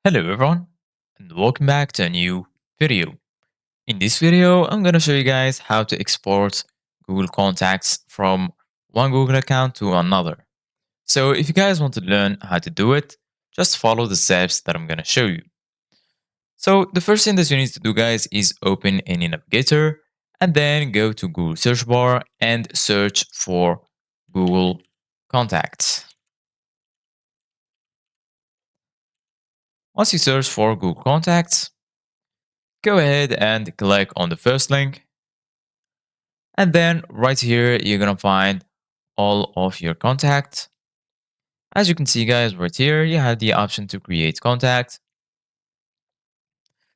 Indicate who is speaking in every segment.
Speaker 1: Hello everyone and welcome back to a new video. In this video, I'm going to show you guys how to export Google Contacts from one Google account to another. So if you guys want to learn how to do it, just follow the steps that I'm going to show you. So the first thing that you need to do guys is open any navigator and then go to Google search bar and search for Google Contacts. Once you search for Google Contacts, go ahead and click on the first link. And then right here, you're going to find all of your contacts. As you can see, guys, right here, you have the option to create contact.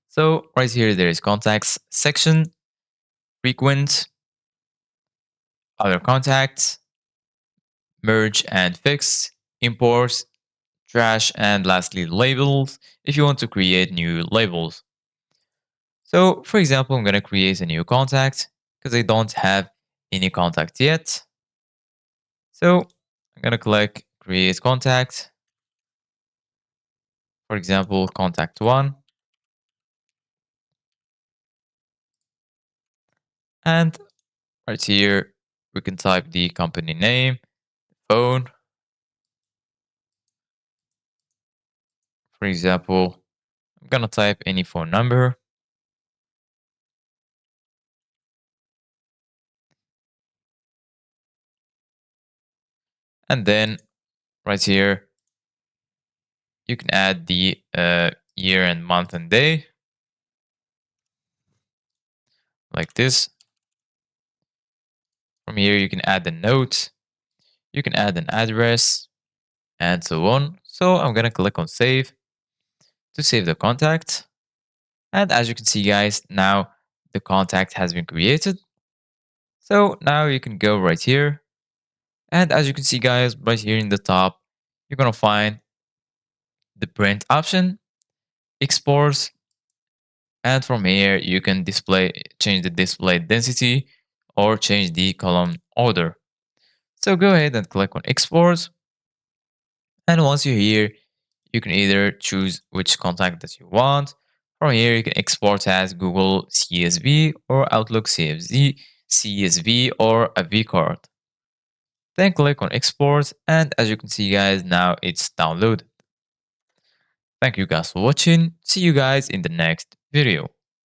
Speaker 1: So right here, there is contacts section, frequent, other contacts, merge and fix, import, trash, and lastly, labels if you want to create new labels. So for example, I'm going to create a new contact because I don't have any contact yet. So I'm going to click create contact. For example, contact one. And right here, we can type the company name, phone. For example, I'm going to type any phone number. And then right here, you can add the year and month and day like this. From here, you can add a note. You can add an address and so on. So I'm going to click on save to save the contact. And as you can see, guys, now the contact has been created. So now you can go right here. And as you can see, guys, right here in the top, you're going to find the print option, export, and from here you can change the display density or change the column order. So go ahead and click on export. And once you're here, you can either choose which contact that you want. From here, you can export as Google CSV or Outlook CSV or a vCard. Then click on export, and as you can see, guys, now it's downloaded. Thank you guys for watching. See you guys in the next video.